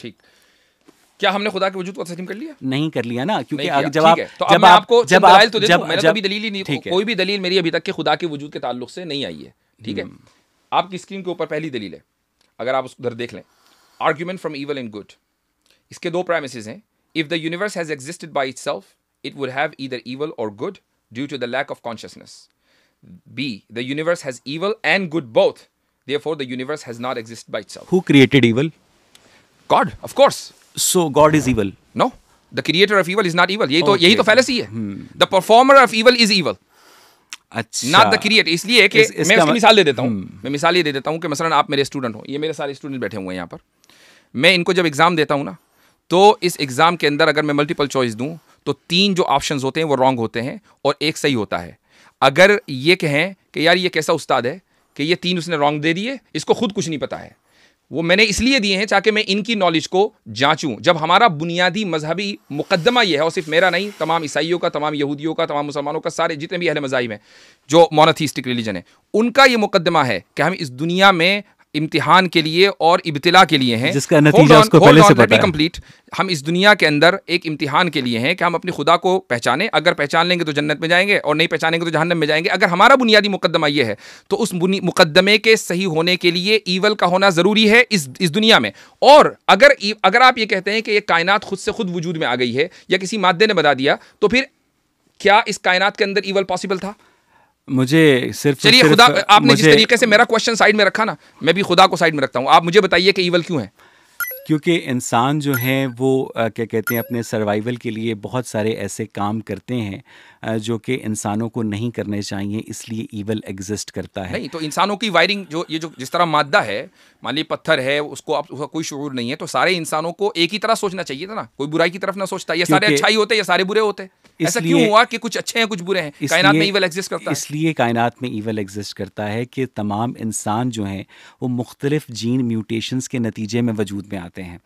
ठीक, क्या हमने खुदा के वजूद को तस्लीम कर लिया? नहीं कर लिया ना, क्योंकि जब आप तो अब मैं आपको दलाइल तो दे दूं, मैंने तो अभी दलील ही नहीं, कोई भी दलील मेरी अभी तक के खुदा के वजूद के ताल्लुक से नहीं आई है, ठीक है? आपकी स्क्रीन के ऊपर पहली दलील है, अगर आप उधर देख लें, argument from evil and good. इसके दो प्रेमिसेस हैं। If the universe has existed by itself, it would have either evil और good due to the lack of consciousness. B, the universe has evil and good both, therefore the universe has not existed by itself. Who created evil? God, of course. So God is evil? No, the creator of evil is not evil. यही तो fallacy है. The performer of evil is evil. अच्छा, not the creator. इसलिए कि मैं उसकी मिसाल दे देता हूँ. मैं मिसाल ये दे देता हूँ कि मसलन आप मेरे स्टूडेंट हो, ये मेरे सारे स्टूडेंट बैठे हुए हैं यहाँ पर. मैं इनको जब एग्जाम देता हूँ ना, तो इस एग्जाम के अंदर अगर मैं मल्टीपल चॉइस दूँ तो 3 जो ऑप्शंस होते हैं वो रॉन्ग होते हैं और 1 सही होता है. अगर ये कहें कि यार ये कैसा उस्ताद है कि ये 3 उसने रॉन्ग दे दिए, इसको खुद कुछ नहीं पता है, वो मैंने इसलिए दिए हैं ताकि मैं इनकी नॉलेज को जांचूं. जब हमारा बुनियादी मजहबी मुकद्दमा ये है, और सिर्फ मेरा नहीं, तमाम ईसाइयों का, तमाम यहूदियों का, तमाम मुसलमानों का, सारे जितने भी अहले मज़ाहिब हैं जो मोनोथीस्टिक रिलीजन है, उनका ये मुकद्दमा है कि हम इस दुनिया में इम्तिहान के लिए और इब्तिला के लिए हैं, जिसका नतीजा उसको पहले से पता है. कंप्लीट, हम इस दुनिया के अंदर एक इम्तिहान के लिए हैं कि हम अपने खुदा को पहचानें. अगर पहचान लेंगे तो जन्नत में जाएंगे और नहीं पहचानेंगे तो जहन्नम में जाएंगे. अगर हमारा बुनियादी मुकद्दमा ये है तो उस मुकद्दमे के सही होने के लिए ईवल का होना ज़रूरी है इस दुनिया में. और अगर आप ये कहते हैं कि ये कायनात खुद से खुद वजूद में आ गई है या किसी मादे ने बता दिया, तो फिर क्या इस कायनात के अंदर ईवल पॉसिबल था? मुझे सिर्फ चलिए खुदा, आपने जिस तरीके से मेरा क्वेश्चन साइड में रखा ना, मैं भी खुदा को साइड में रखता हूं. आप मुझे बताइए कि ईवल क्यों है? क्योंकि इंसान जो है वो क्या कहते हैं, अपने सर्वाइवल के लिए बहुत सारे ऐसे काम करते हैं जो कि इंसानों को नहीं करने चाहिए, इसलिए ईवल एग्जिस्ट करता है. नहीं तो इंसानों की वायरिंग जो जिस तरह मादा है, मान लीजिए पत्थर है, उसका कोई शऊर नहीं है, तो सारे इंसानों को एक ही तरह सोचना चाहिए था ना, कोई बुराई की तरफ ना सोचता. ये सारे अच्छाई होते, ये सारे बुरे होते. ऐसा क्यों हुआ कि कुछ अच्छे हैं कुछ बुरे हैं? कायनात में ईवल एग्जिस्ट करता है. इसलिए कायनात में ईवल एग्जिस्ट करता है कि तमाम इंसान जो हैं वो मुख्तलिफ जीन म्यूटेशंस के नतीजे में वजूद में आते हैं.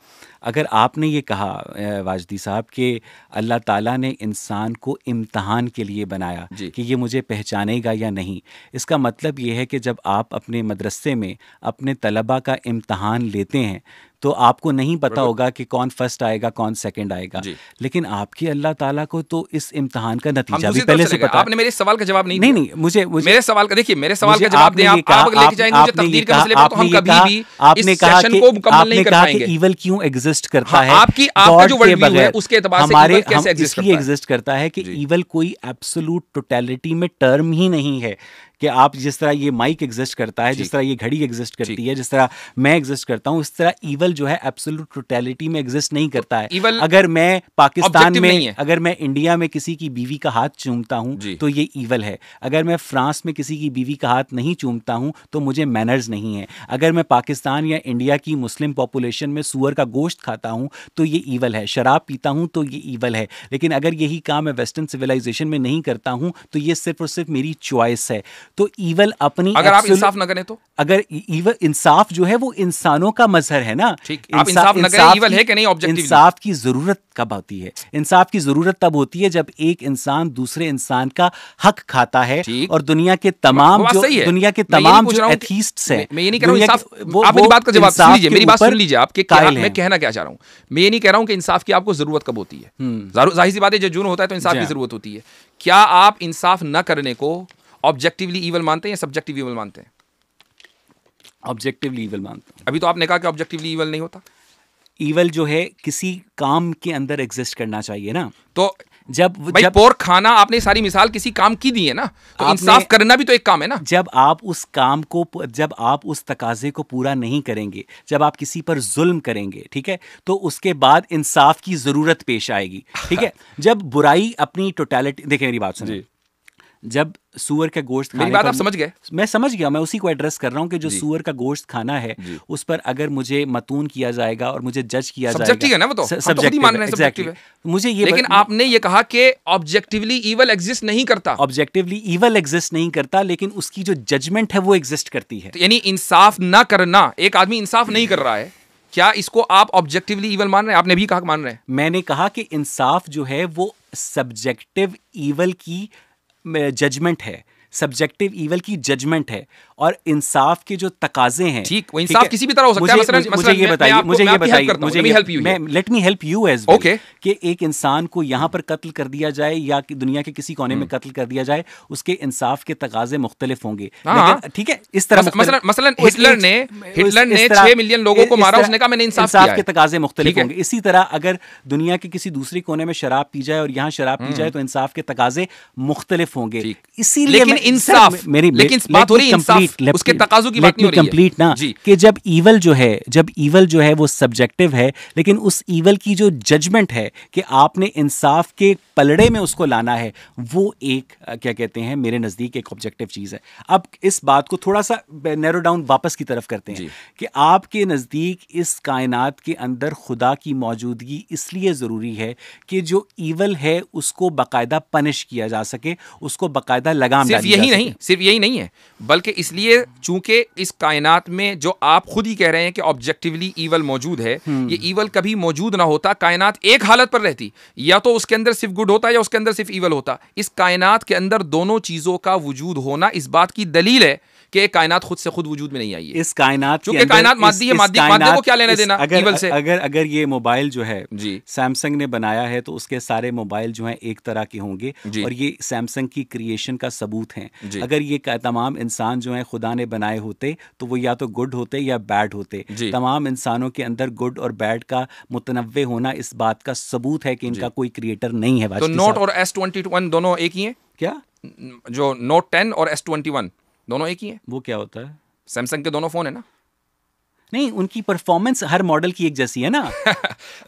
अगर आपने ये कहा वाजदी साहब कि अल्लाह ताला ने इंसान को इम्तहान के लिए बनाया कि ये मुझे पहचानेगा या नहीं, इसका मतलब ये है कि जब आप अपने मदरसे में अपने तलबा का इम्तहान लेते हैं तो आपको नहीं पता होगा कि कौन फर्स्ट आएगा कौन सेकंड आएगा, लेकिन आपकी अल्लाह ताला को तो इस इम्तहान का नतीजा भी पहले से पता है. आपने मेरे सवाल का जवाब नहीं नहीं मुझे मेरे सवाल का, देखिए मेरे सवाल का जवाब दें आप लेके जाएंगे मुझे तकदीर के मसले पर, तो हम कभी भी आपने इस सेशन को मुकम्मल नहीं कर पाएंगे. ईवल क्यों एग्जिस्ट करता है? आपका जो वर्ल्ड व्यू है उसके एतबार से ईवल कैसे एग्जिस्ट करता है कि ईवल कोई एब्सोल्यूट टोटलिटी में टर्म ही नहीं है कि आप जिस तरह ये माइक एग्जिस्ट करता है, जिस तरह ये घड़ी एग्जिस्ट करती है, जिस तरह मैं एग्जिस्ट करता हूँ, इस तरह ईवल जो है एब्सोल्यूट टोटलिटी में एग्जिस्ट नहीं करता है. अगर मैं पाकिस्तान में, अगर मैं इंडिया में किसी की बीवी का हाथ चूमता हूँ तो ये ईवल है. अगर मैं फ्रांस में किसी की बीवी का हाथ नहीं चूमता हूँ तो मुझे मैनर्स नहीं है. अगर मैं पाकिस्तान या इंडिया की मुस्लिम पॉपुलेशन में सूअर का गोश्त खाता हूँ तो ये ईवल है. शराब पीता हूँ तो ये ईवल है. लेकिन अगर यही काम मैं वेस्टर्न सिविलाइजेशन में नहीं करता हूँ तो ये सिर्फ और सिर्फ मेरी चॉइस है. तो ईवल अपनी, अगर आप इंसाफ न करें तो, अगर ईवल, इंसाफ जो है वो इंसानों का मजहर है ना. ठीक, आप इंसाफ न करें, ईवल है कि नहीं ऑब्जेक्टिवली? इंसाफ की जरूरत कब होती है? इंसाफ की जरूरत तब होती है जब एक इंसान दूसरे इंसान का हक खाता है. और दुनिया के तमाम जो एथीस्ट्स हैं, मैं ये नहीं कह रहा हूं इंसाफ, आप मेरी बात का जवाब सुन लीजिए, मेरी बात सुन लीजिए. आपके मैं कहना क्या चाह रहा हूं, मैं ये नहीं कह रहा हूं कि इंसाफ की आपको जरूरत कब होती है. जाहिर सी बात है, जब जुर्म होता है तो इंसाफ की जरूरत होती है. क्या आप इंसाफ न करने को ऑब्जेक्टिवली ईवल मानते हैं या सब्जेक्टिव ईवल मानते हैं? ऑब्जेक्टिवली ईवल मानते हैं. अभी तो आपने कहा कि ऑब्जेक्टिवली ईवल नहीं होता. ईवल जो है किसी काम के अंदर एग्जिस्ट करना चाहिए ना. तो जब पोर्क खाना, आपने सारी मिसाल किसी काम की दी है ना, तो इंसाफ करना भी तो एक काम है ना. जब आप उस काम को, जब आप उस तकाजे को पूरा नहीं करेंगे, जब आप किसी पर जुल्म करेंगे, ठीक है, तो उसके बाद इंसाफ की जरूरत पेश आएगी. ठीक है. जब बुराई अपनी टोटलिटी, देखिए मेरी बात सुनिए, जब सूअर का गोश्त खाने, मेरी बात आप समझ गए? मैं समझ गया, मैं उसी को एड्रेस कर रहा हूं कि जो सूअर का गोश्त खाना है उस पर अगर मुझे मतून किया जाएगा और मुझे जज किया जाएगा, सब्जेक्टिव है ना वो, तो सब्जेक्टिव मान रहे हैं, सब्जेक्टिव है. मुझे ये, लेकिन आपने ये कहा कि ऑब्जेक्टिवली ईवल एग्जिस्ट नहीं करता. ऑब्जेक्टिवली ईवल एग्जिस्ट नहीं करता, लेकिन उसकी जो जजमेंट है वो एग्जिस्ट करती है. यानी इंसाफ ना करना, एक आदमी इंसाफ नहीं कर रहा है, क्या इसको आप ऑब्जेक्टिवली ईवल मान रहे हैं? आपने भी कहा मान रहे हैं. मैंने कहा कि इंसाफ जो है वो सब्जेक्टिव ईवल की जजमेंट है. सब्जेक्टिव ईवल की जजमेंट है और इंसाफ के जो तकाजे हैं, ठीक, वो इंसाफ किसी भी तरह हो सकता है। मुझे ये बताइए, let me help you as well, कि एक इंसान को यहाँ पर कत्ल कर दिया जाए या दुनिया के किसी कोने में कत्ल कर दिया जाए, उसके इंसाफ के तकाजे मुख्तलिफ होंगे, ठीक है। इस तरह मसलन हिटलर ने 6 मिलियन लोगों को मारा, उसने कहा मैंने इंसाफ के तकाजे मुख्तलिफ होंगे। इसी तरह अगर दुनिया के किसी दूसरी कोने में शराब पी जाए और यहाँ शराब पी जाए तो इंसाफ के तकाजे मुख्तलिफ होंगे। इसीलिए लेकिन इंसाफ, लेकिन बात हो रही है इंसाफ, उसके तकाज़ों की बात नहीं हो रही है। कंप्लीट ना, कि जब ईवल जो है वो सब्जेक्टिव है, लेकिन उस ईवल की जो जजमेंट है कि आपने इंसाफ के पलड़े में उसको लाना है, वो एक क्या कहते हैं, मेरे नज़दीक एक ऑब्जेक्टिव चीज़ है। अब इस बात को थोड़ा सा नैरो डाउन वापस की तरफ करते हैं कि आपके नज़दीक इस कायनात के अंदर खुदा की मौजूदगी इसलिए ज़रूरी है कि जो ईवल है उसको बाकायदा पनिश किया जा सके, उसको बाकायदा लगाम डाली जा सके। सिर्फ यही नहीं है, बल्कि इसलिए चूंकि इस कायनात में जो आप खुद ही कह रहे हैं कि ऑब्जेक्टिवली ईवल मौजूद है, ये ईवल कभी मौजूद ना होता, कायनात एक हालत पर रहती, या तो उसके अंदर सिर्फ गुड होता या उसके अंदर सिर्फ ईवल होता। इस कायनात के अंदर दोनों चीजों का वजूद होना इस बात की दलील है कि कायनात खुद से खुद वजूद में नहीं आई है। इस कायनात क्योंकि कायनात मादी है, मादे को क्या लेना देना ईवल से। अगर ये मोबाइल जो है सैमसंग ने बनाया है तो उसके सारे मोबाइल जो हैं एक तरह के होंगे और ये सैमसंग की क्रिएशन का सबूत हैं। अगर ये तमाम इंसान जो हैं खुदा ने बनाए होते तो वो या तो गुड होते या बैड होते। तमाम इंसानों के अंदर गुड और बैड का मुतनव्वे होना इस बात का सबूत है कि इनका कोई क्रिएटर नहीं है। तो नोट और S21 दोनों एक ही हैं क्या? जो नोट 10 और S21 दोनों एक ही है। वो क्या होता है? सैमसंग के दोनों फोन है ना? नहीं, उनकी परफॉर्मेंस हर मॉडल की एक जैसी है ना।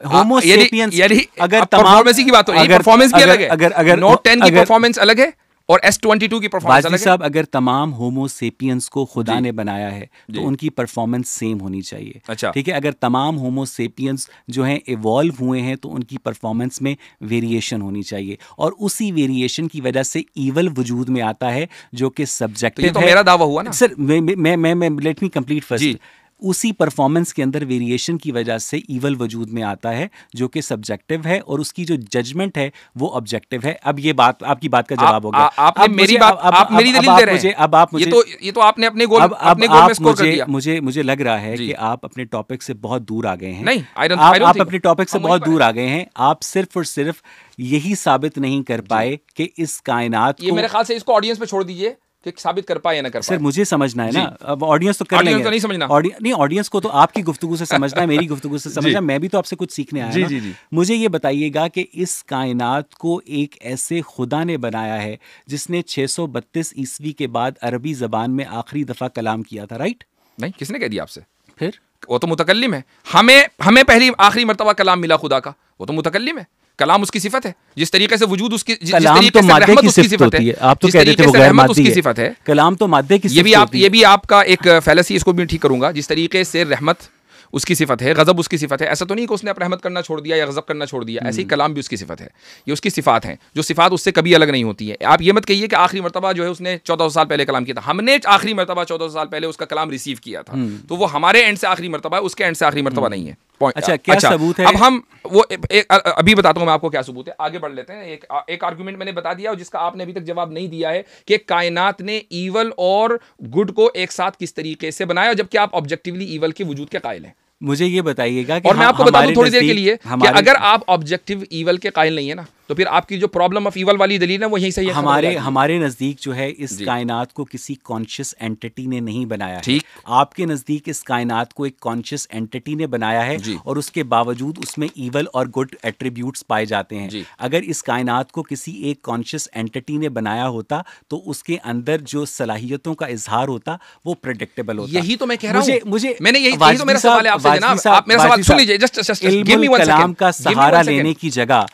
होमो सेपियंस, अगर परफॉर्मेंस की बात हो रही है, परफॉर्मेंस भी अलग है। अगर नोट 10 की परफॉर्मेंस अलग है और S22 की परफॉर्मेंस अलग है। साहब, अगर तमाम होमो सेपियंस को खुदा ने बनाया है तो उनकी परफॉर्मेंस सेम होनी चाहिए। अच्छा, ठीक है। अगर तमाम होमो सेपियंस जो हैं इवॉल्व हुए हैं तो उनकी परफॉर्मेंस में वेरिएशन होनी चाहिए, और उसी वेरिएशन की वजह से ईवल वजूद में आता है जो कि सब्जेक्टिव है। तो मेरा दावा हुआ ना सर, मैं लेट मी कंप्लीट फर्स्ट। उसी परफॉर्मेंस के अंदर वेरिएशन की वजह से ईवल वजूद में आता है जो कि सब्जेक्टिव है, और उसकी जो जजमेंट है वो ऑब्जेक्टिव है। अब ये बात, आपकी बात का जवाब हो गया। आपने मेरी बात, आप मेरी दलील दे रहे हैं। अब आप मुझे, ये तो आपने अपने गोल में स्कोर कर दिया। मुझे लग रहा है कि आप अपने टॉपिक से बहुत दूर आ गए हैं। नहीं, आप अपने टॉपिक से बहुत दूर आ गए हैं। आप सिर्फ और सिर्फ यही साबित नहीं कर पाए कि इस कायनात को, ये मेरे ख्याल से इसको ऑडियंस पे छोड़ दीजिए कि साबित कर पाए या ना कर पाए। सर, मुझे समझना है ना। अब ऑडियंस तो कर लेंगे, नहीं समझना। नहीं, ऑडियंस को तो आपकी गुफ्तगू से समझना है, मेरी गुफ्तगू से समझना। मैं भी तो आपसे कुछ सीखने आया ना। मुझे ये बताइएगा कि इस कायनात को एक ऐसे खुदा ने बनाया है जिसने 632 ईस्वी के बाद अरबी ज़बान में आखिरी दफ़ा कलाम किया था, राइट? नहीं, किसने कह दिया आपसे? फिर वो तो मुतकल्लिम है। हमें पहली आखिरी मरतबा कलाम मिला खुदा का, वो तो मुतकल्लिम है। कलाम उसकी सिफत है, जिस तरीके से वजूद उसकी, जिस तरीके से रहमत उसकी सिफत है। आप तो कह रहे थे वो गैर मादी उसकी सिफत है। कलाम तो मादे की सिफत होती है। ये भी आपका एक फैलेसी, इसको भी ठीक करूंगा। जिस तरीके से रहमत उसकी सिफत है, गजब उसकी सिफत है, ऐसा तो नहीं कि उसने रहमत करना छोड़ दिया या गजब करना छोड़ दिया। ऐसे ही कलाम भी उसकी सिफत है, ये उसकी सिफात हैं, जो सिफात उससे कभी अलग नहीं होती है। आप ये मत कहिए कि आखिरी मरतबा जो है उसने 1400 साल पहले कलाम किया था। हमने आखिरी मरतबा 1400 साल पहले उसका कलाम रिसीव किया था, तो वो हमारे एंड से आखिरी मरतबा है, उसके एंड से आखिरी मरतबा नहीं है। अच्छा, क्या सबूत है? अब हम वो अभी बताता हूं मैं आपको क्या सबूत है। आगे बढ़ लेते हैं। एक आर्गुमेंट मैंने बता दिया जिसका आपने अभी तक जवाब नहीं दिया है कि कायनात ने ईवल और गुड को एक साथ किस तरीके से बनाया, जबकि आप ऑब्जेक्टिवली ईवल के वजूद के कायल हैं। मुझे ये बताइएगा कि और मैं आपको बता दूं थोड़ी देर के लिए कि अगर आप ऑब्जेक्टिव ईवल के कायल नहीं है ना, तो फिर आपकी जो प्रॉब्लम ऑफ ईवल वाली दलील है वो यही सही है। हमारे नजदीक जो है इस कायनात को किसी कॉन्शियस एंटिटी ने नहीं बनाया है। ठीक, आपके नजदीक इस कायनात को एक कॉन्शियस एंटिटी ने बनाया है, और उसके बावजूद उसमें ईवल और गुड एट्रीब्यूट्स पाए जाते हैं। अगर इस कायनात को किसी एक कॉन्शियस एंटिटी ने बनाया होता तो उसके अंदर जो सलाहियतों का इजहार होता वो प्रेडिक्टेबल होता। यही तो मैं कह रहा हूं। मुझे मैंने यही तो मेरा सवाल है आपसे जनाब। आप मेरा सवाल सुन लीजिए। Just give me 1 second. Kalam का सहारा लेने की जगह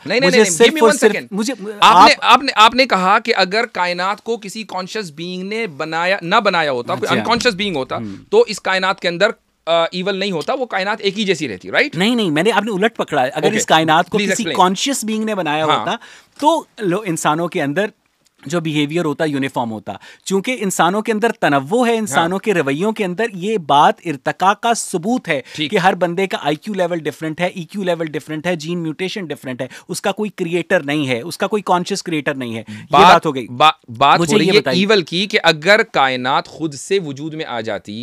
आपने कहा कि अगर कायनात को किसी कॉन्शियस बीइंग ने बनाया होता, कोई अनकॉन्शियस बीइंग होता, तो इस कायनात के अंदर ईवल नहीं होता, वो कायनात एक ही जैसी रहती, राइट? नहीं, मैंने आपने उलट पकड़ा है। अगर इस कायनात को किसी कॉन्शियस बीइंग ने बनाया होता तो इंसानों के अंदर जो बिहेवियर होता यूनिफॉर्म होता। चूंकि इंसानों के अंदर तनव्वो है, इंसानों के रवैयों के अंदर, ये बात इर्तका का सबूत है कि हर बंदे का आईक्यू लेवल डिफरेंट है, ईक्यू लेवल डिफरेंट है, जीन म्यूटेशन डिफरेंट है, उसका कोई क्रिएटर नहीं है, उसका कोई कॉन्शियस क्रिएटर नहीं है। ये बात हो गई। बात हो रही है ईवल की कि अगर कायनात खुद से वजूद में आ जाती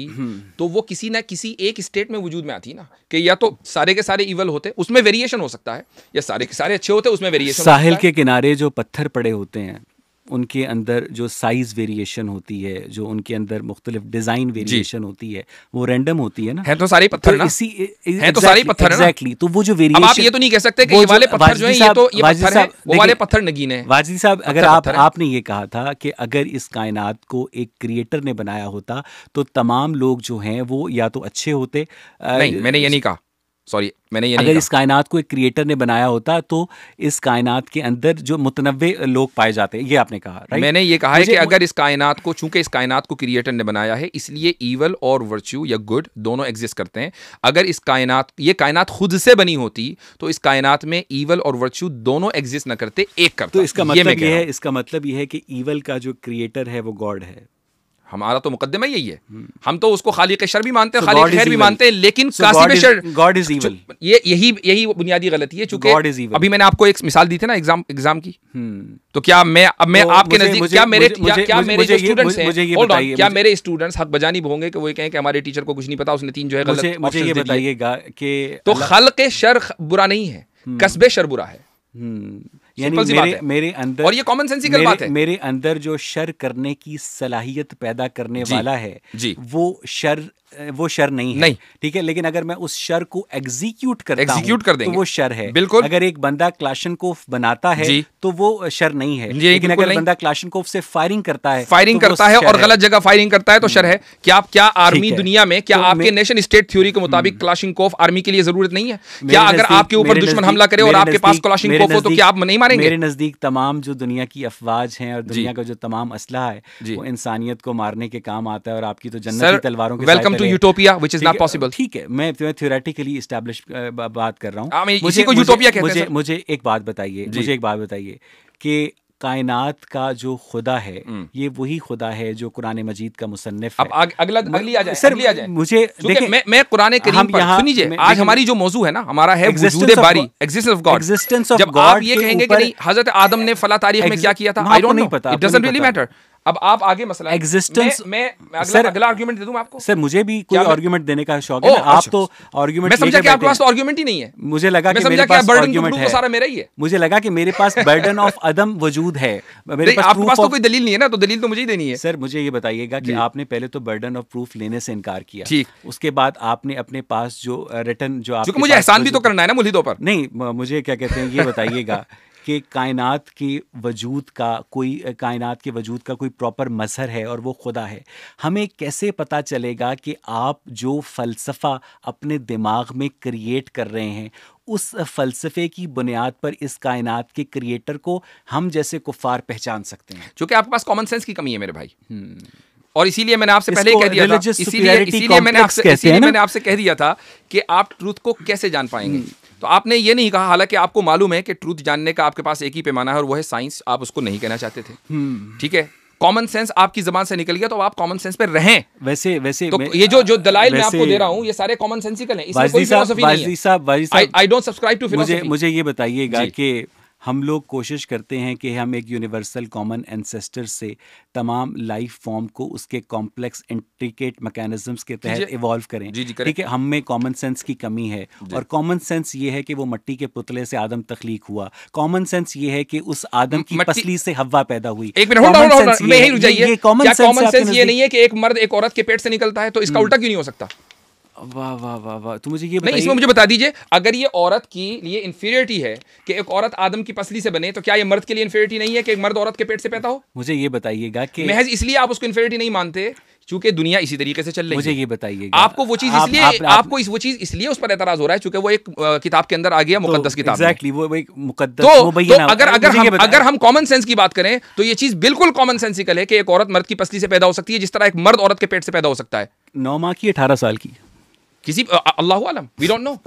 तो वो किसी ना किसी एक स्टेट में वजूद में आती ना, कि या तो सारे के सारे ईवल होते, उसमें वेरिएशन हो सकता है, या सारे के सारे अच्छे होते, उसमें वेरिएशन। साहिल के किनारे जो पत्थर पड़े होते हैं उनके अंदर जो साइज वेरिएशन होती है, जो उनके अंदर मुख्तलिफ डिजाइन वेरिएशन होती है, वो रैंडम होती है ना। है तो सारे पत्थर ना, है तो सारे पत्थर है ना। एग्जैक्टली। तो वो जो वेरिएशन, अब आप ये तो नहीं कह सकते कि ये वाले पत्थर जो है ये तो ये पत्थर है, वो वाले पत्थर नगीने हैं। वाजिद साहब, अगर आपने ये कहा था कि अगर इस कायनात को एक क्रिएटर ने बनाया होता तो तमाम लोग जो हैं वो या तो अच्छे होते। नहीं, मैंने ये नहीं कहा, सॉरी, मैंने ये नहीं अगर कहा। इस कायनात को एक क्रिएटर ने बनाया होता तो इस कायनात के अंदर जो मुतनव्वे लोग पाए जाते हैं, ये आपने कहा, राइट? मैंने ये कहा है कि अगर इस कायनात को, चूंकि इस कायनात को क्रिएटर ने बनाया है, इसलिए ईवल और वर्च्यू या गुड दोनों एग्जिस्ट करते हैं। अगर इस कायनात, ये कायनात खुद से बनी होती तो इस कायनात में ईवल और वर्च्यू दोनों एग्जिस्ट न करते, एक करता। तो इसका मतलब ये है, इसका मतलब ये है कि ईवल का जो क्रिएटर है वो गॉड है। हमारा तो मुकद्दमा यही है। हम तो उसको खालिक शर भी मानते हैं, खालिक खैर भी मानते हैं, लेकिन कासिब शर, गॉड इज ईवल। ये यही बुनियादी गलती है। चूंकि अभी मैंने आपको एक मिसाल दी थी ना एग्जाम की, तो क्या मैं आपके नजदीक, क्या मेरे स्टूडेंट्स हैं, क्या मेरे स्टूडेंट्स हक बजानी होंगे कि वो कहें कि हमारे टीचर को कुछ नहीं पता, उसने 3 जो है गलत। मुझे ये बताइएगा कि तो खल्क़ शर बुरा नहीं है, कसबे शर बुरा है। यानी मेरे अंदर, और ये कॉमन सेंसिकल बात है, मेरे अंदर जो शर करने की सलाहियत पैदा करने वाला है वो शर नहीं है, ठीक है। लेकिन अगर मैं उस शर को एग्जीक्यूट कर देंगे तो वो शर है। बिल्कुल। अगर एक बंदा क्लाशनकोफ बनाता है तो वो शर नहीं है, लेकिन अगर बंदा क्लाशनकोफ से फायरिंग करता है और गलत जगह फायरिंग करता है तो शर है। क्या आर्मी दुनिया में, क्या आपके नेशन स्टेट थ्योरी के मुताबिक क्लाशनकोफ आर्मी के लिए जरूरत नहीं है? क्या अगर आपके ऊपर दुश्मन हमला करे और आपके पास क्लाशनकोफ हो तो क्या आप नहीं मारेंगे? मेरे नजदीक तमाम जो दुनिया की अफवाज हैं और दुनिया का जो तमाम असलहा है वो इंसानियत को मारने के काम आता है, और आपकी तो जन्नत की तलवारों के welcome to utopia which is not possible. ठीक है, मैं थ्योरेटिकली एस्टैब्लिश बात कर रहा हूं। मुझे एक बात बताइए कि कायनात का जो खुदा है ये वही खुदा है जो कुरान मजीद का मुसन्निफ है। अब अगली आ जाए सर, मुझे देखिए, मैं कुरान करीम पर सुनिए, आज हमारी जो मौजू है ना, हमारा है वजूद बारी, एग्जिस्टेंस ऑफ गॉड। जब आप ये कहेंगे कि नहीं हज़रत आदम ने फला तारीख में क्या किया था, I don't know, it doesn't really matter. अब आप आगे मसला एग्जिस्टेंस, मैं अगला आर्गुमेंट दे दूं आपको। सर मुझे भी कोई आर्गुमेंट देने का शौक है। आप तो आर्गुमेंट, मैं समझा कि आपके पास तो आर्गुमेंट ही नहीं है। मुझे लगा कि मेरे पास आर्गुमेंट है, सारा मेरा ही है। मुझे लगा कि मेरे पास बर्डन ऑफ अदम वजूद है, मेरे पास आपके पास तो कोई दलील नहीं है ना, तो दलील तो मुझे ही देनी है। सर मुझे ये बताइएगा कि आपने पहले तो बर्डन ऑफ प्रूफ लेने से इनकार किया, ठीक, उसके बाद आपने अपने पास जो रिटन जो आपके, मुझे एहसान भी तो करना है ना मुल्हिदों पर। नहीं, मुझे क्या कहते हैं ये बताइएगा कि कायनात के वजूद का कोई प्रॉपर मजहर है और वो खुदा है। हमें कैसे पता चलेगा कि आप जो फ़लसफ़ा अपने दिमाग में क्रिएट कर रहे हैं उस फ़लसफ़े की बुनियाद पर इस कायनात के क्रिएटर को हम जैसे कुफ़ार पहचान सकते हैं? क्योंकि आपके पास कॉमन सेंस की कमी है मेरे भाई, और इसीलिए मैंने आपसे पहले ही कह दिया था, इसीलिए मैंने आपसे कह दिया था कि आप ट्रूथ को कैसे जान पाएंगे। तो आपने ये नहीं कहा, हालांकि आपको मालूम है कि ट्रूथ जानने का आपके पास एक ही पैमाना है और वो है साइंस। आप उसको नहीं कहना चाहते थे, ठीक है। कॉमन सेंस आपकी जबान से निकल गया तो आप कॉमन सेंस पे रहें। वैसे तो ये जो दलाइल मैं आपको दे रहा हूं ये सारे कॉमन सेंसिकल हैं, इसमें कोई फिलॉसफी नहीं है। I don't subscribe to philosophy. मुझे ये बताइएगा कि हम लोग कोशिश करते हैं कि हम एक यूनिवर्सल कॉमन एंसेस्टर से तमाम लाइफ फॉर्म को उसके कॉम्प्लेक्स इंट्रिकेट मैकेनिज्म्स के तहत इवॉल्व करें, ठीक है। हम में कॉमन सेंस की कमी है, और कॉमन सेंस ये है कि वो मिट्टी के पुतले से आदम तख्लीक हुआ। कॉमन सेंस ये है कि उस आदम की पसली से हव्वा पैदा हुई। एक मिनट, ये कॉमन सेंस ये नहीं है कि एक मर्द एक औरत के पेट से निकलता है, तो इसका उल्टा क्यों नहीं हो सकता? वाह वाह वाह वाह, तो मुझे ये बताइए, इसमें मुझे बता दीजिए, अगर ये औरत की लिए इंफीरियरिटी है कि एक औरत आदम की पसली से बने, तो क्या ये मर्द के लिए इंफीरियरिटी नहीं है कि एक मर्द औरत के पेट से पैदा हो? मुझे ये बताइएगा कि महज इसलिए आप उसको इंफीरियरिटी नहीं मानते क्योंकि दुनिया इसी तरीके से चल रही है। मुझे ये बताइएगा, आपको वो चीज इसलिए आपको वो चीज इसलिए उस पर एतराज हो रहा है क्योंकि वो एक किताब के अंदर आ गया, मुकद्दस किताब। एग्जैक्टली, वो एक मुकद्दस। तो अगर हम कॉमन सेंस की बात करें तो ये चीज बिल्कुल कॉमन सेंसिकल है कि एक औरत मर्द की पसली से पैदा हो सकती है, जिस तरह एक मर्द औरत के पेट से पैदा हो सकता है। 9 माह की 18 साल की किसी, अल्लाहु आलम, वी डोंट नो।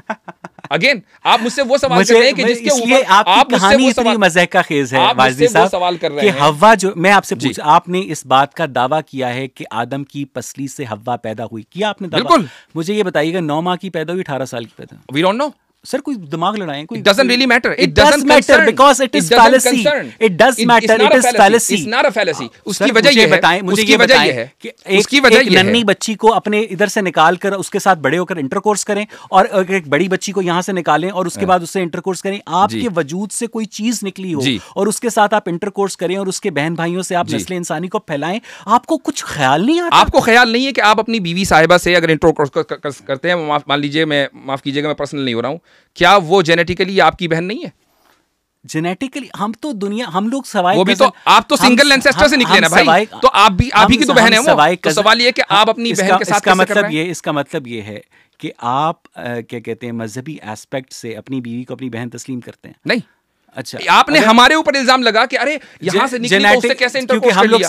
अगेन आप मुझसे वो सवाल कर रहे हैं कि जिसके ऊपर आप कहानी इतनी मज़ाक का खेज है वाजिद साहब, सवाल कर रहे हैं कि हव्वा जो मैं आपसे पूछ, आपने इस बात का दावा किया है कि आदम की पसली से हव्वा पैदा हुई, किया आपने दावा? बिल्कुल। मुझे ये बताइएगा 9 माह की पैदा हुई, 18 साल की पैदा? वी डोंट नो सर, कोई दिमाग लड़ाएं, कोई doesn't really matter. It does matter because it is fallacy. It does matter. It is fallacy. It's not a fallacy. उसकी वजह ये है, मुझे ये बताएं कि एक नन्ही बच्ची को अपने इधर से निकाल कर उसके साथ बड़े होकर इंटरकोर्स करें, और एक बड़ी बच्ची को यहाँ से निकालें और उसके बाद उससे इंटरकोर्स करें, आपके वजूद से कोई चीज निकली हो और उसके साथ आप इंटरकोर्स करें और उसके बहन भाइयों से आप नस्ल इंसानी को फैलाएं, आपको कुछ ख्याल नहीं आता? आपको ख्याल नहीं है कि आप अपनी बीवी साहिबा से अगर इंटरकोर्स करते हैं, मान लीजिए, मैं माफ कीजिएगा, मैं पर्सनल नहीं हो रहा हूँ, क्या वो जेनेटिकली आपकी बहन नहीं है? जेनेटिकली हम तो दुनिया, हम लोग सवाई, वो भी तो आप तो सिंगल एंसेस्टर से निकले ना भाई, तो आप भी की तो बहन है वो। तो सवाल ये कि आप अपनी बहन के साथ कैसे कर रहे हैं? इसका मतलब ये है कि आप क्या कहते हैं, मजहबी एस्पेक्ट से अपनी बीवी को अपनी बहन तस्लीम करते हैं? नहीं। अच्छा, आपने हमारे ऊपर इल्जाम लगा कि अरे यहाँ से निकली तो उससे कैसे इंटरकोर्स कर लिया? हम लोग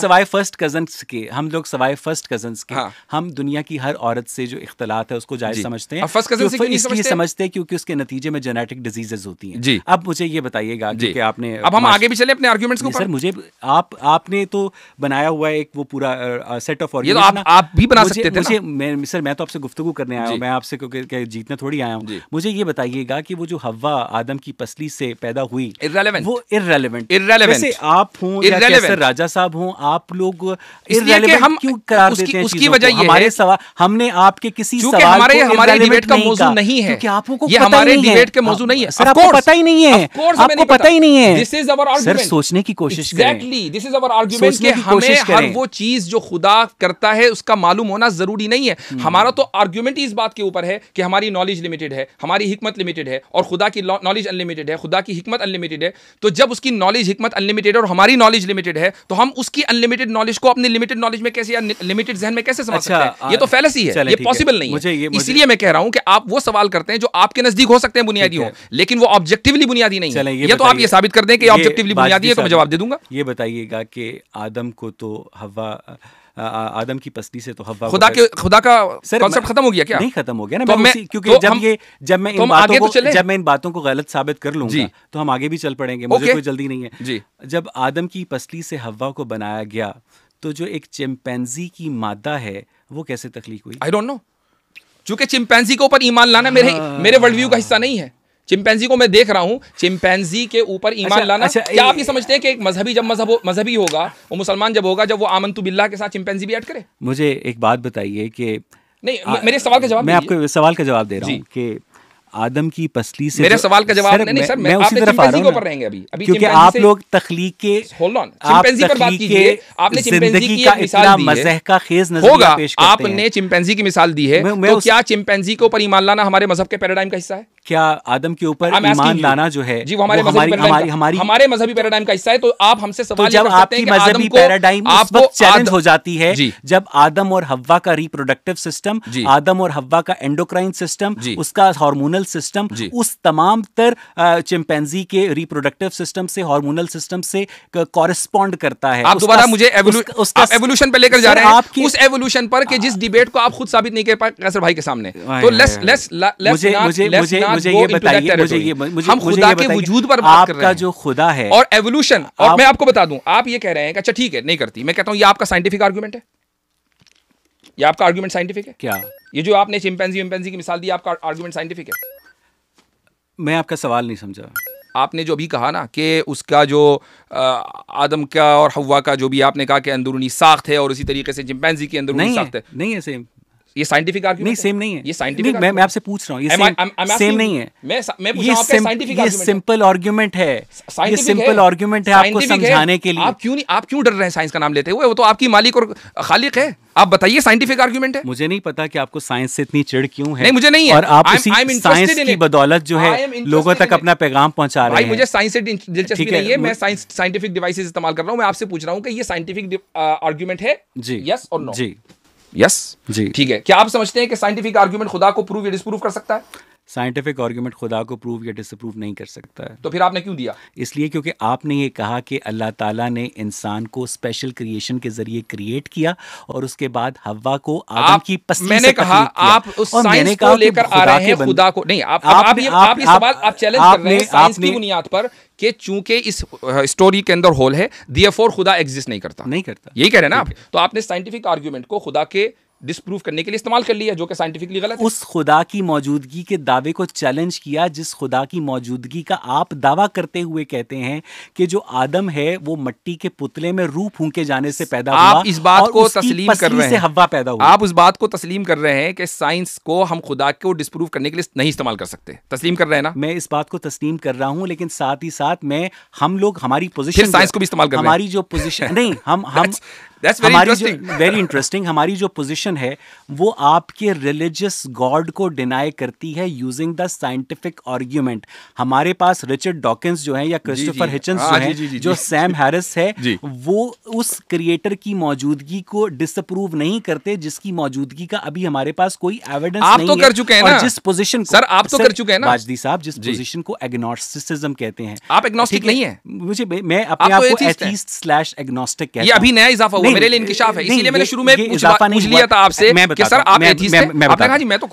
सवाए फर्स्ट कजन्स के हम दुनिया की हर औरत से जो इख्तलात है उसको जायज समझते हैं। फर्स्ट कजन से क्यों नहीं समझते? क्योंकि उसके नतीजे में जेनेटिक डिजीजेज होती हैं। जी। अब मुझे ये बताइएगा कि आपने, अब हम आगे भी चले अपने आर्गुमेंट्स के ऊपर। सर मुझे आपने तो बनाया हुआ है एक वो पूरा सेट ऑफ आर्गुमेंट, आप भी बना सकते थे ना। सर मैं तो आपसे गुफ्तगू करने आया हूँ, मैं आपसे क्योंकि जीतने थोड़ी आया हूँ। मुझे ये बताइएगा कि वो जो हव्वा आदम की पसली से पैदा हुई, वो इररेलेवेंट जैसे आप हों या कैसे राजा साहब हों, आप लोग इररेलेवेंट क्यों करार देते हैं? उसकी वजह ये हमारे सवाल, हमने आपके किसी सवाल को हमारे डिबेट का मौजू नहीं है, क्योंकि आपको ये हमारे डिबेट के मौजू नहीं है। सर आपको पता ही नहीं है, आपको पता ही नहीं है। This is our argument. Sir सोचने की कोशिश करें। Exactly, this is our argument कि हमें हर वो चीज जो खुदा करता है उसका मालूम होना जरूरी नहीं है। हमारा तो आर्गुमेंट इस बात के ऊपर है कि हमारी नॉलेज लिमिटेड है, हमारी हिकमत लिमिटेड है, और खुदा की नॉलेज अनलिमिटेड है, खुदा की हिकमत अनलिमिटेड है। तो जब उसकी नॉलेज हिकमत अनलिमिटेड और हमारी नॉलेज लिमिटेड है, तो हम उसकी अनलिमिटेड नॉलेज को अपनी लिमिटेड नॉलेज में कैसे या लिमिटेड जहन में कैसे समझ सकते हैं? ये तो फैलेसी है, ये पॉसिबल नहीं है। इसलिए मैं कह रहा हूं कि आप वो सवाल करते हैं जो आपके नजदीक हो सकते हैं बुनियादी हो, लेकिन वो ऑब्जेक्टिवली बुनियादी नहीं है। ये तो आप ये साबित कर दें कि ऑब्जेक्टिवली बुनियादी है, तो मैं जवाब दे दूंगा। ये बताइएगा कि आदम को तो हव्वा, आदम की पसली से तो हव्वा, खुदा का कॉन्सेप्ट खत्म हो गया क्या? नहीं खत्म हो गया ना, क्योंकि जब मैं इन बातों को गलत साबित कर लूंगा तो हम आगे भी चल पड़ेंगे, मुझे कोई जल्दी नहीं है। जब आदम की पसली से हव्वा को बनाया गया, तो जो एक चिंपैंजी की मादा है वो कैसे तख्लीक हुई? आई डोंट नो, चूंकि चिंपैंजी के ऊपर ईमान लाना मेरे वर्ल्ड व्यू का हिस्सा नहीं है। चिंपैंजी को मैं देख रहा हूं, चिंपैंजी के ऊपर ईमान लाना, क्या आप ये समझते हैं कि एक मजहबी जब मजहबी होगा, वो मुसलमान जब होगा, जब वो आमन्तु बिल्लाह के साथ चिंपैंजी भी ऐड करे? मुझे एक बात बताइए कि नहीं, मेरे सवाल का जवाब, मैं आपको सवाल का जवाब दे रहा हूँ कि आदम की पसली से, मेरे सवाल का जवाब नहीं सर, मैं उसी तरफ आ रहा हूं, रहेंगे अभी क्योंकि आप लोग तखलीक के, होल्ड ऑन, चिंपैंजी पर बात कीजिए। आपने चिंपैंजी की एक मिसाल दी है, मज़ह का खेज नज़रिया पेश करते हैं। आपने चिंपैंजी की मिसाल दी है, तो क्या चिंपैंजी के ऊपर ईमान लाना हमारे मजहब के पैराडाइम का हिस्सा है? क्या आदम के ऊपर ईमान लाना जो है जी वो हमारे मजहबी पैराडाइम का हिस्सा है? तो आप हमसे सवाल जब आपकी मजहबी पैराडाइम उस वक्त चैलेंज हो जाती है जब आदम और हव्वा का रिप्रोडक्टिव सिस्टम, आदम और हव्वा का एंडोक्राइन सिस्टम, उसका हार्मोनल सिस्टम उस तमाम तर चिंपैंजी के रिप्रोडक्टिव सिस्टम से, हार्मोनल सिस्टम से कॉरेस्पॉन्ड करता है। आप दोबारा मुझे एवोल्यूशन पे लेकर जा रहे हैं, उस एवोल्यूशन पर कि जिस डिबेट को आप खुद साबित नहीं कर पाए कैसर भाई के सामने। तो मुझे ये बताइए, हम खुदा के वजूद पर बात कर रहे हैं, आपका जो खुदा है और एवोल्यूशन। और मैं आपको बता दूं, आप ये कह रहे हैं कि अच्छा ठीक है नहीं करती, मैं कहता हूं ये आपका साइंटिफिक आर्गुमेंट है, ये आपका आर्गुमेंट साइंटिफिक है क्या? ये जो आपने चिंपैंजी की मिसाल दी, आपका आर्गुमेंट साइंटिफिक है? मैं आपका सवाल नहीं समझा। आपने जो भी कहा ना कि उसका जो आदम का और हव्वा का जो भी आपने कहा कि अंदरूनी साख्त है, और उसी तरीके से चिंपैंजी की अंदरूनी साख्त है, नहीं है सेम। ये साइंटिफिक आर्गुमेंट नहीं, सेम नहीं है। ये साइंटिफिक, मैं आपसे पूछ रहा हूँ, ये सेम नहीं है। मैं पूछ रहा हूं आपका साइंटिफिक आर्गुमेंट, ये सिंपल आर्गुमेंट है, ये सिंपल आर्गुमेंट है आपको समझाने के लिए। आप क्यों डर रहे हैं साइंस का नाम लेते हुए? वो तो आपकी मालिक और खालिक है। आप बताइए साइंटिफिक आर्गुमेंट है। मुझे नहीं पता कि आपको साइंस से इतनी चिढ़ क्यों है। नहीं, मुझे नहीं है। और आप साइंस की बदौलत जो है लोगों तक अपना पैगाम पहुंचा रहे हैं। मुझे साइंस से दिलचस्पी नहीं है, मैं साइंटिफिक डिवाइसेस इस्तेमाल कर रहा हूं। मैं आपसे पूछ रहा हूं कि ये साइंटिफिक आर्गुमेंट है जी, यस और नो? जी यस जी, ठीक है। क्या आप समझते हैं कि साइंटिफिक आर्गुमेंट खुदा को प्रूव या डिस्प्रूव कर सकता है? साइंटिफिक आर्गुमेंट खुदा को प्रूव या डिसअप्रूव नहीं कर सकता है। तो फिर आपने क्यों दिया? इसलिए क्योंकि आपने ये कहा कि अल्लाह ताला ने इंसान को स्पेशल क्रिएशन के जरिए क्रिएट किया और उसके बाद हव्वा को आदम की पसली मैंने से कहा आप उस साइंस को लेकर आ रहे हैं खुदा को नहीं। आप ये सवाल आप चैलेंज कर रहे हैं साइंस की बुनियाद पर कि चूंकि इस स्टोरी के अंदर होल है, देयरफॉर खुदा एग्जिस्ट नहीं करता। यही कह रहे हैं ना आप? तो आपने साइंटिफिक आर्गुमेंट को खुदा के डिस्प्रूव करने के लिए इस्तेमाल कर लिया, जो कि साइंटिफिकली गलत है। उस खुदा की मौजूदगी के दावे को चैलेंज किया जिस खुदा की मौजूदगी का आप दावा करते हुए कहते हैं कि जो आदम है वो मिट्टी के पुतले में रूह फूंके जाने से पैदा हुआ। आप इस बात को तस्लीम कर रहे हैं, हव्वा पैदा हुई। आप उस बात को तस्लीम कर रहे हैं कि साइंस को हम खुदा को डिस्प्रूव करने के लिए नहीं इस्तेमाल कर सकते। तस्लीम कर रहे हैं ना? मैं इस बात को तस्लीम कर रहा हूं, लेकिन साथ ही साथ हम लोग हमारी पोजीशन, साइंस को भी इस्तेमाल कर रहे हैं। हमारी जो पोजीशन नहीं हम वेरी इंटरेस्टिंग हमारी जो पोजीशन है वो आपके रिलीजियस गॉड को डिनाई करती है यूजिंग द साइंटिफिक आर्ग्यूमेंट। हमारे पास रिचर्ड डॉकिंस जो है या क्रिस्टोफर हिचन्स जो है, जो सैम हैरिस है, वो उस क्रिएटर की मौजूदगी को डिसअप्रूव नहीं करते जिसकी मौजूदगी का अभी हमारे पास कोई एविडेंस नहीं तो कर चुके हैं ना? जिस पोजीशन सर आप तो कर चुके हैं ना बाजदी साहब, जिस पोजीशन को एग्नोस्टिसिज्म कहते हैं। आप एग्नोस्टिक नहीं है। मैं अपने आप को एथीस्ट/एग्नोस्टिक कहता हूं। ये अभी नया इजाफा हुआ मेरे लिए इंकिशाफ है, इसीलिए मैंने शुरू में पूछ लिया था आपसे कि सर आप एथीस्ट हैं। आपने कहा जी मैं तो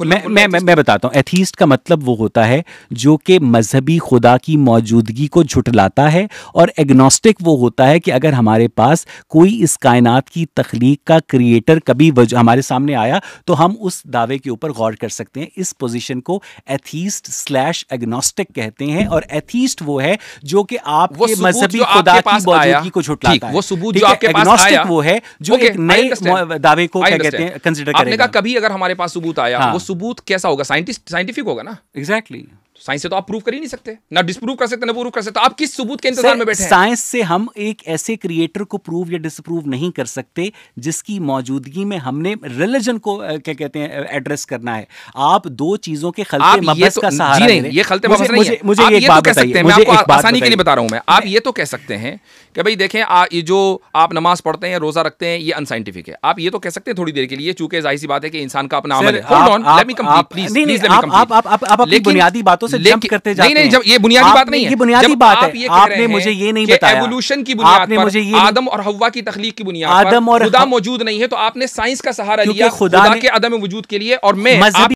मैं बताता हूं। एथीस्ट का मतलब वो होता है जो कि मजहबी खुदा की मौजूदगी को झुठलाता है, और एग्नोस्टिक वो होता है कि अगर हमारे पास कोई इस कायनात की तख्लीक का क्रिएटर कभी हमारे सामने आया तो हम उस दावे के ऊपर गौर कर सकते हैं। इस पोजीशन को एथीस्ट/एग्नोस्टिक कहते हैं, और एथीस्ट वो है जो कि आपके मजहबी खुदा की मौजूदगी को झुठलाता है। वो सबूत जो आपके पास आया वो है जो एक नए दावे को क्या कहते हैं कंसीडर करेगा। आपने कहा कभी अगर हमारे पास सबूत आया, वो सबूत कैसा होगा? साइंटिफिक होगा ना? एग्जैक्टली। साइंस से तो आप प्रूव कर ही नहीं सकते, ना डिस्प्रूव कर सकते ना प्रूव कर सकते। आप किस सबूत के इंतजार में बैठे हैं? साइंस से हम एक ऐसे क्रिएटर को प्रूव या डिसप्रूव नहीं कर सकते जिसकी मौजूदगी में हमने रिलीजन को क्या कहते हैं एड्रेस करना है। आप दो चीजों के खलते मबहस का सहारा ले रहे हैं। ये खलते मबहस नहीं है। मुझे एक बात बताइए, मैं आपको आसानी के लिए बता रहा हूं। मैं आप ये तो कह सकते हैं कि भाई देखें ये जो आप नमाज पढ़ते हैं, रोजा रखते हैं, ये अनसाइंटिफिक है। आप ये तो कह सकते हैं थोड़ी देर के लिए, चूंकि जाहिर सी बात है कि इंसान का अपना अमल है। Hold on, let me complete please, please let me complete. आप अपनी बुनियादी बातों से जंप करते जाते हैं। नहीं, जब ये बुनियादी बात नहीं है, ये बुनियादी बात है। आपने मुझे ये नहीं बताया एवोल्यूशन की बुनियाद पर, आदम और हव्वा की तख्लीक की बुनियाद पर खुदा मौजूद नहीं है, तो आपने साइंस का सहारा लिया खुदा के अदम वजूद के लिए। और मैं